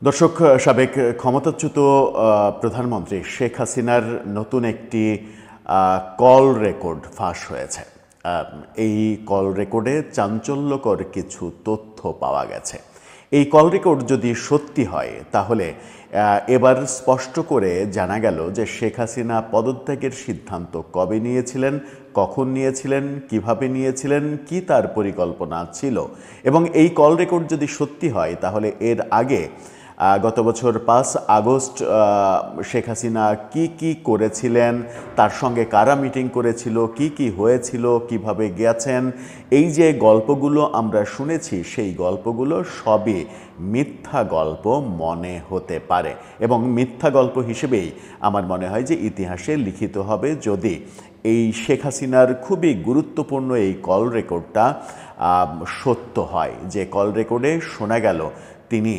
দর্শক, সাবেক ক্ষমতাচ্যুত প্রধানমন্ত্রী শেখ হাসিনার নতুন একটি কল রেকর্ড ফাঁস হয়েছে। এই কল রেকর্ডে চাঞ্চল্যকর কিছু তথ্য পাওয়া গেছে। এই কল রেকর্ড যদি সত্যি হয় তাহলে এবার স্পষ্ট করে জানা গেল যে শেখ হাসিনা পদত্যাগের সিদ্ধান্ত কবে নিয়েছিলেন, কখন নিয়েছিলেন, কিভাবে নিয়েছিলেন, কি তার পরিকল্পনা ছিল। এবং এই কল রেকর্ড যদি সত্যি হয় তাহলে এর আগে গত বছর 5 আগস্ট শেখ হাসিনা কি করেছিলেন, তার সঙ্গে কারা মিটিং করেছিল, কি হয়েছিল, কিভাবে গেছেন, এই যে গল্পগুলো আমরা শুনেছি সেই গল্পগুলো সবই মিথ্যা গল্প মনে হতে পারে। এবং মিথ্যা গল্প হিসেবেই আমার মনে হয় যে ইতিহাসে লিখিত হবে যদি এই শেখ হাসিনার খুবই গুরুত্বপূর্ণ এই কল রেকর্ডটা সত্য হয়। যে কল রেকর্ডে শোনা গেল তিনি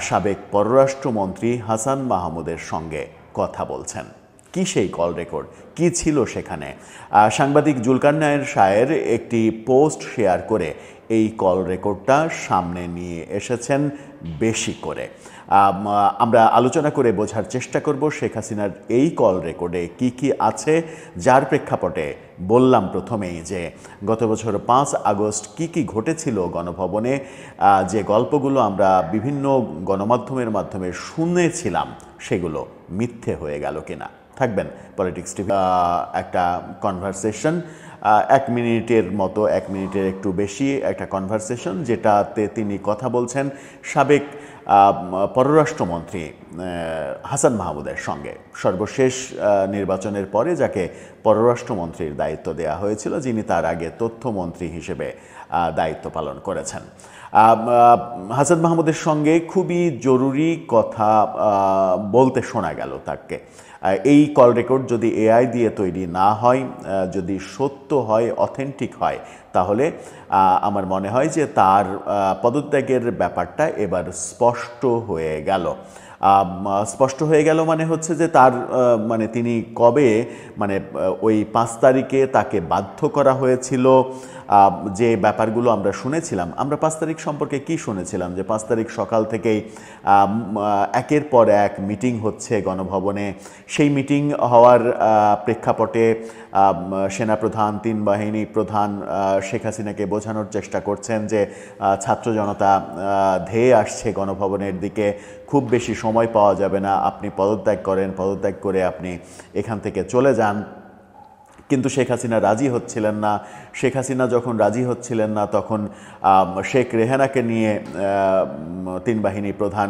সাবেক পররাষ্ট্রমন্ত্রী হাসান মাহমুদের সঙ্গে কথা বলছেন। কি সেই কল রেকর্ড, কি ছিল সেখানে? সাংবাদিক জুলকারনায়ের শায়ের একটি পোস্ট শেয়ার করে এই কল রেকর্ডটা সামনে নিয়ে এসেছেন বেশি করে। আমরা আলোচনা করে বোঝার চেষ্টা করব শেখ হাসিনার এই কল রেকর্ডে কি আছে, যার প্রেক্ষাপটে বললাম প্রথমেই যে গত বছর 5 আগস্ট কি ঘটেছিল গণভবনে, যে গল্পগুলো আমরা বিভিন্ন গণমাধ্যমের মাধ্যমে শুনেছিলাম সেগুলো মিথ্যে হয়ে গেল কিনা। থাকবেন পলিটিক্স টিভি একটা কনভারসেশন, 1 মিনিটের মতো, 1 মিনিটের একটু বেশি একটা কনভারসেশন, যেটাতে তিনি কথা বলছেন সাবেক পররাষ্ট্রমন্ত্রী হাসান মাহমুদের সঙ্গে। সর্বশেষ নির্বাচনের পরে যাকে পররাষ্ট্রমন্ত্রীর দায়িত্ব দেওয়া হয়েছিল, যিনি তার আগে তথ্যমন্ত্রী হিসেবে দায়িত্ব পালন করেছেন। হাসান মাহমুদের সঙ্গে খুবই জরুরি কথা বলতে শোনা গেল তাকে। এই কল রেকর্ড যদি এআই দিয়ে তৈরি না হয়, যদি সত্য হয়, অথেন্টিক হয়, তাহলে আমার মনে হয় যে তার পদত্যাগের ব্যাপারটা এবার স্পষ্ট হয়ে গেল। স্পষ্ট হয়ে গেল মানে হচ্ছে যে তার মানে তিনি কবে, মানে ওই 5 তারিখে তাকে বাধ্য করা হয়েছিল, যে ব্যাপারগুলো আমরা শুনেছিলাম। আমরা 5 তারিখ সম্পর্কে কি শুনেছিলাম, যে 5 তারিখ সকাল থেকেই একের পর এক মিটিং হচ্ছে গণভবনে। সেই মিটিং হওয়ার প্রেক্ষাপটে সেনাপ্রধান, 3 বাহিনী প্রধান শেখ হাসিনাকে বোঝানোর চেষ্টা করছেন যে ছাত্র জনতা ধেয়ে আসছে গণভবনের দিকে, খুব বেশি সময় পাওয়া যাবে না, আপনি পদত্যাগ করেন, পদত্যাগ করে আপনি এখান থেকে চলে যান। কিন্তু শেখ হাসিনা রাজি হচ্ছিলেন না। শেখ হাসিনা যখন রাজি হচ্ছিলেন না তখন শেখ রেহানাকে নিয়ে 3 বাহিনী প্রধান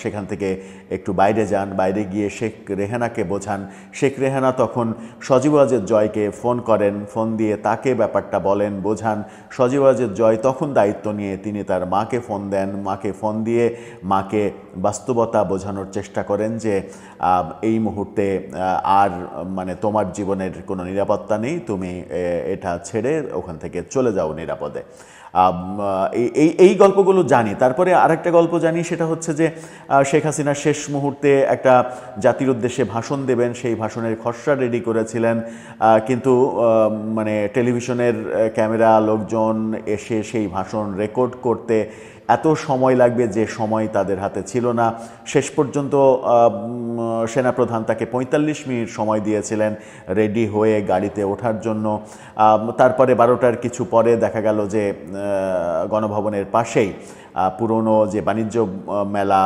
সেখান থেকে একটু বাইরে যান, বাইরে গিয়ে শেখ রেহানাকে বোঝান। শেখ রেহানা তখন সজীব ওয়াজেদ জয়কে ফোন করেন, ফোন দিয়ে তাকে ব্যাপারটা বলেন, বোঝান। সজীব ওয়াজেদ জয় তখন দায়িত্ব নিয়ে তিনি তার মাকে ফোন দেন, মাকে ফোন দিয়ে মাকে বাস্তবতা বোঝানোর চেষ্টা করেন যে এই মুহূর্তে আর মানে তোমার জীবনের কোনো নিরাপত্তা নেই, তুমি এটা ছেড়ে ওখান থেকে চলে যাও নিরাপদে। এই গল্পগুলো জানি। তারপরে আরেকটা গল্প জানি, সেটা হচ্ছে যে শেখ হাসিনা শেষ মুহূর্তে একটা জাতির উদ্দেশ্যে ভাষণ দেবেন, সেই ভাষণের খসড়া রেডি করেছিলেন, কিন্তু মানে টেলিভিশনের ক্যামেরা লোকজন এসে সেই ভাষণ রেকর্ড করতে এত সময় লাগবে যে সময় তাদের হাতে ছিল না। শেষ পর্যন্ত সেনাপ্রধান তাকে 45 মিনিট সময় দিয়েছিলেন রেডি হয়ে গাড়িতে ওঠার জন্য। তারপরে 12টার কিছু পরে দেখা গেল যে গণভবনের পাশেই পুরনো যে বাণিজ্য মেলা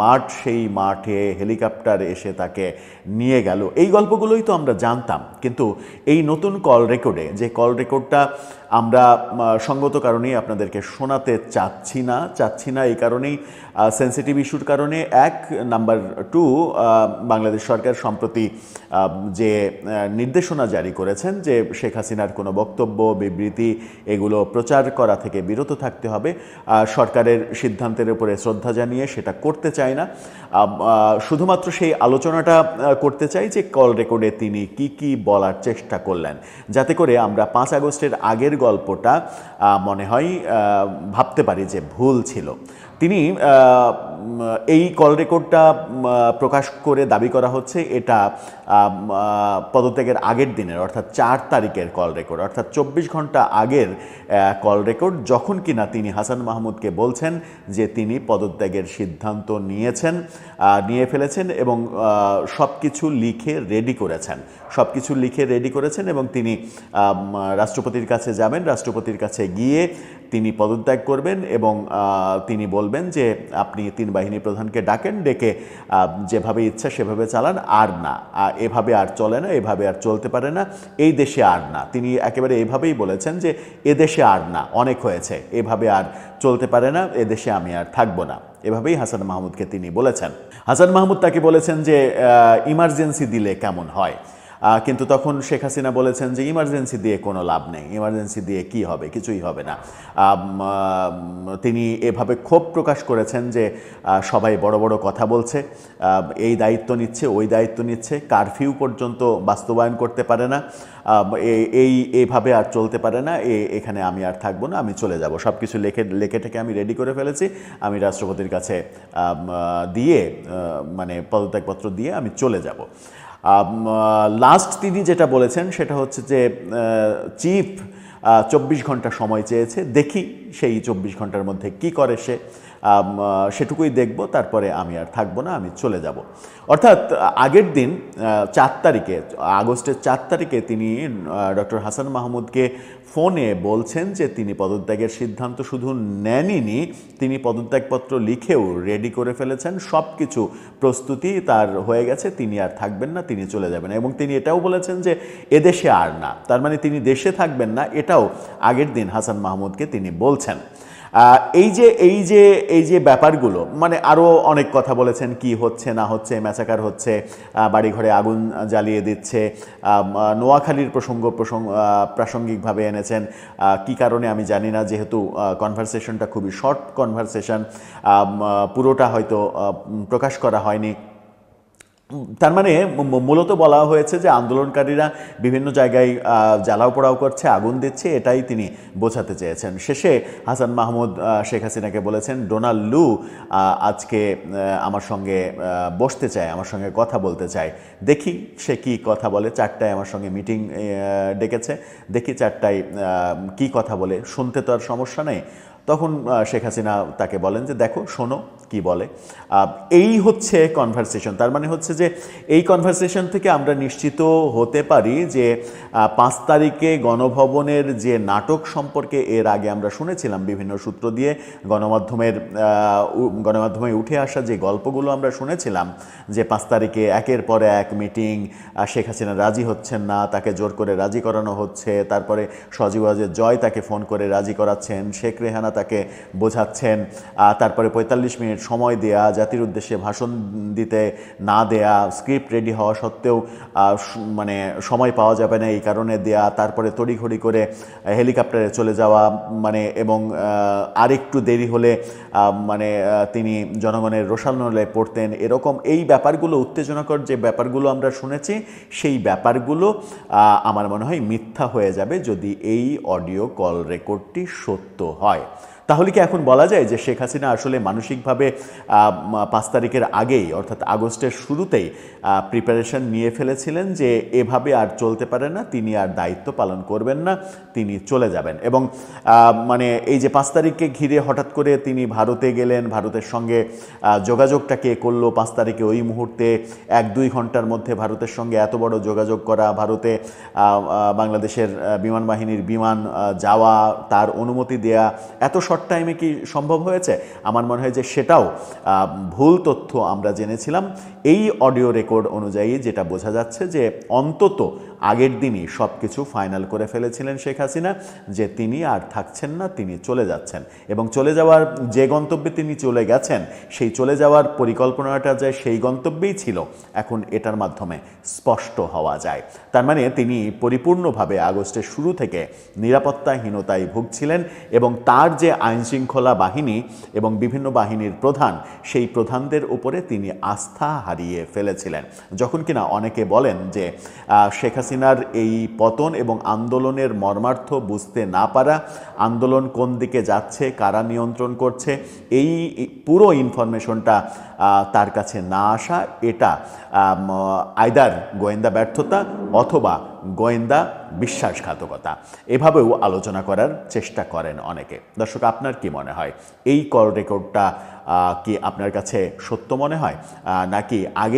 মাঠ, সেই মাঠে হেলিকপ্টার এসে তাকে নিয়ে গেল। এই গল্পগুলোই তো আমরা জানতাম, কিন্তু এই নতুন কল রেকর্ডে, যে কল রেকর্ডটা আমরা সঙ্গত কারণেই আপনাদেরকে শোনাতে চাচ্ছি না এই কারণেই, সেন্সিটিভ ইস্যুর কারণে। 1 নাম্বার 2, বাংলাদেশ সরকার সম্প্রতি যে নির্দেশনা জারি করেছেন যে শেখ হাসিনার কোনো বক্তব্য, বিবৃতি এগুলো প্রচার করা থেকে বিরত থাকতে হবে। সরকারের সিদ্ধান্তের উপরে শ্রদ্ধা জানিয়ে সেটা করতে চাই না, শুধুমাত্র সেই আলোচনাটা করতে চাই যে কল রেকর্ডে তিনি কি বলার চেষ্টা করলেন, যাতে করে আমরা 5 আগস্টের আগের গল্পটা মনে হয় ভাবতে পারি যে ভুল ছিল। তিনি এই কল রেকর্ডটা প্রকাশ করে দাবি করা হচ্ছে এটা পদত্যাগের আগের দিনের অর্থাৎ 4 তারিখের কল রেকর্ড, অর্থাৎ 24 ঘন্টা আগের কল রেকর্ড, যখন কিনা তিনি হাসান মাহমুদকে বলছেন যে তিনি পদত্যাগের সিদ্ধান্ত নিয়ে ফেলেছেন এবং সব কিছু লিখে রেডি করেছেন এবং তিনি রাষ্ট্রপতির কাছে যাবেন, রাষ্ট্রপতির কাছে গিয়ে তিনি পদত্যাগ করবেন এবং তিনি বলবেন যে আপনি 3 বাহিনী প্রধানকে ডাকেন, ডেকে যেভাবে ইচ্ছা সেভাবে চালান, আর না, এভাবে আর চলে না, এভাবে আর চলতে পারে না, এই দেশে আর না। তিনি একেবারে এভাবেই বলেছেন যে এদেশে আর না, অনেক হয়েছে, এভাবে আর চলতে পারে না, এদেশে আমি আর থাকবো না, এভাবেই হাসান মাহমুদকে তিনি বলেছেন। হাসান মাহমুদ তাকে বলেছেন যে ইমার্জেন্সি দিলে কেমন হয়, কিন্তু তখন শেখ হাসিনা বলেছেন যে ইমার্জেন্সি দিয়ে কোনো লাভ নেই, ইমার্জেন্সি দিয়ে কি হবে, কিছুই হবে না। তিনি এভাবে ক্ষোভ প্রকাশ করেছেন যে সবাই বড় বড় কথা বলছে, এই দায়িত্ব নিচ্ছে, ওই দায়িত্ব নিচ্ছে, কারফিউ পর্যন্ত বাস্তবায়ন করতে পারে না, এইভাবে আর চলতে পারে না, এখানে আমি আর থাকবো না, আমি চলে যাব, সব কিছু লেখেটাকে আমি রেডি করে ফেলেছি, আমি রাষ্ট্রপতির কাছে দিয়ে মানে পদত্যাগপত্র দিয়ে আমি চলে যাব। লাস্ট তিনি যেটা বলেছেন সেটা হচ্ছে যে চিফ 24 ঘন্টা সময় চেয়েছে, দেখি সেই 24 ঘন্টার মধ্যে কি করে সে, সেটুকুই দেখব, তারপরে আমি আর থাকবো না, আমি চলে যাব। অর্থাৎ আগের দিন 4 তারিখে, আগস্টের 4 তারিখে তিনি ডক্টর হাসান মাহমুদকে ফোনে বলছেন যে তিনি পদত্যাগের সিদ্ধান্ত শুধু নেননি, তিনি পদত্যাগপত্র লিখেও রেডি করে ফেলেছেন, সব কিছু প্রস্তুতি তার হয়ে গেছে, তিনি আর থাকবেন না, তিনি চলে যাবেন। এবং তিনি এটাও বলেছেন যে এদেশে আর না, তার মানে তিনি দেশে থাকবেন না, এটাও আগের দিন হাসান মাহমুদকে তিনি বলছেন। এই যে ব্যাপারগুলো, মানে আরও অনেক কথা বলেছেন, কি হচ্ছে না হচ্ছে, ম্যাসাকার হচ্ছে, বাড়িঘরে আগুন জ্বালিয়ে দিচ্ছে, নোয়াখালীর প্রাসঙ্গিকভাবে এনেছেন, কি কারণে আমি জানি না, যেহেতু কনভারসেশনটা খুবই শর্ট কনভারসেশন, পুরোটা হয়তো প্রকাশ করা হয়নি। তার মানে মূলত বলা হয়েছে যে আন্দোলনকারীরা বিভিন্ন জায়গায় জ্বালাও পোড়াও করছে, আগুন দিচ্ছে, এটাই তিনি বোঝাতে চেয়েছেন। শেষে হাসান মাহমুদ শেখ হাসিনাকে বলেছেন ডোনাল্ড লু আজকে আমার সঙ্গে বসতে চায়, আমার সঙ্গে কথা বলতে চায়, দেখি সে কি কথা বলে। 4টায় আমার সঙ্গে মিটিং ডেকেছে, দেখি 4টায় কি কথা বলে, শুনতে তো আর সমস্যা নেই। তখন শেখ হাসিনা তাকে বলেন যে দেখো, শোনো কি বলে। এই হচ্ছে কনভারসেশন। তার মানে হচ্ছে যে এই কনভারসেশন থেকে আমরা নিশ্চিত হতে পারি যে 5 তারিখে গণভবনের যে নাটক সম্পর্কে এর আগে আমরা শুনেছিলাম বিভিন্ন সূত্র দিয়ে, গণমাধ্যমে উঠে আসা যে গল্পগুলো আমরা শুনেছিলাম, যে 5 তারিখে একের পর এক মিটিং, শেখ হাসিনা রাজি হচ্ছেন না, তাকে জোর করে রাজি করানো হচ্ছে, তারপরে সজীব ওয়াজেদ জয় তাকে ফোন করে রাজি করাচ্ছেন, শেখ রেহানা তাকে বোঝাচ্ছেন, তারপরে 45 মিনিট সময় দেয়া, জাতির উদ্দেশ্যে ভাষণ দিতে না দেয়া, স্ক্রিপ্ট রেডি হওয়া সত্ত্বেও মানে সময় পাওয়া যাবে না এই কারণে দেয়া, তারপরে তড়িঘড়ি করে হেলিকপ্টারে চলে যাওয়া, মানে এবং আরেকটু দেরি হলে মানে তিনি জনগণের রোষানলে পড়তেন, এরকম এই ব্যাপারগুলো, উত্তেজনাকর যে ব্যাপারগুলো আমরা শুনেছি, সেই ব্যাপারগুলো আমার মনে হয় মিথ্যা হয়ে যাবে যদি এই অডিও কল রেকর্ডটি সত্য হয়। তাহলে কি এখন বলা যায় যে শেখ হাসিনা আসলে মানসিকভাবে 5 তারিখের আগেই, অর্থাৎ আগস্টের শুরুতেই প্রিপারেশন নিয়ে ফেলেছিলেন যে এভাবে আর চলতে পারে না, তিনি আর দায়িত্ব পালন করবেন না, তিনি চলে যাবেন। এবং মানে এই যে 5 তারিখকে ঘিরে হঠাৎ করে তিনি ভারতে গেলেন, ভারতের সঙ্গে যোগাযোগটা কে করলো 5 তারিখে, ওই মুহূর্তে 1-2 ঘন্টার মধ্যে ভারতের সঙ্গে এত বড় যোগাযোগ করা, ভারতে বাংলাদেশের বিমান বাহিনীর বিমান যাওয়া, তার অনুমতি দেয়া, এত শর্ট টাইমে কি সম্ভব হয়েছে? আমার মনে হয় যে সেটাও ভুল তথ্য আমরা জেনেছিলাম। এই অডিও রেকর্ড অনুযায়ী যেটা বোঝা যাচ্ছে যে অন্তত আগের দিনই সব কিছু ফাইনাল করে ফেলেছিলেন শেখ হাসিনা, যে তিনি আর থাকছেন না, তিনি চলে যাচ্ছেন। এবং চলে যাওয়ার যে গন্তব্যে তিনি চলে গেছেন, সেই চলে যাওয়ার পরিকল্পনাটা যে সেই গন্তব্যেই ছিল, এখন এটার মাধ্যমে স্পষ্ট হওয়া যায়। তার মানে তিনি পরিপূর্ণভাবে আগস্টের শুরু থেকে নিরাপত্তাহীনতায় ভুগছিলেন এবং তার যে আইনশৃঙ্খলা বাহিনী এবং বিভিন্ন বাহিনীর প্রধান, সেই প্রধানদের উপরে তিনি আস্থা হারিয়ে ফেলেছিলেন। যখন কিনা অনেকে বলেন যে শেখ হাসিনার এই পতন এবং আন্দোলনের মর্মার্থ বুঝতে না পারা, আন্দোলন কোন দিকে যাচ্ছে, কারা নিয়ন্ত্রণ করছে, এই পুরো ইনফরমেশনটা তার কাছে না আসা, এটা আইদার গোয়েন্দা ব্যর্থতা অথবা গোয়েন্দা বিশ্বাসঘাতকতা, এভাবেও আলোচনা করার চেষ্টা করেন অনেকে। দর্শক, আপনার কি মনে হয়, এই কল রেকর্ডটা কি আপনার কাছে সত্য মনে হয়, নাকি আগের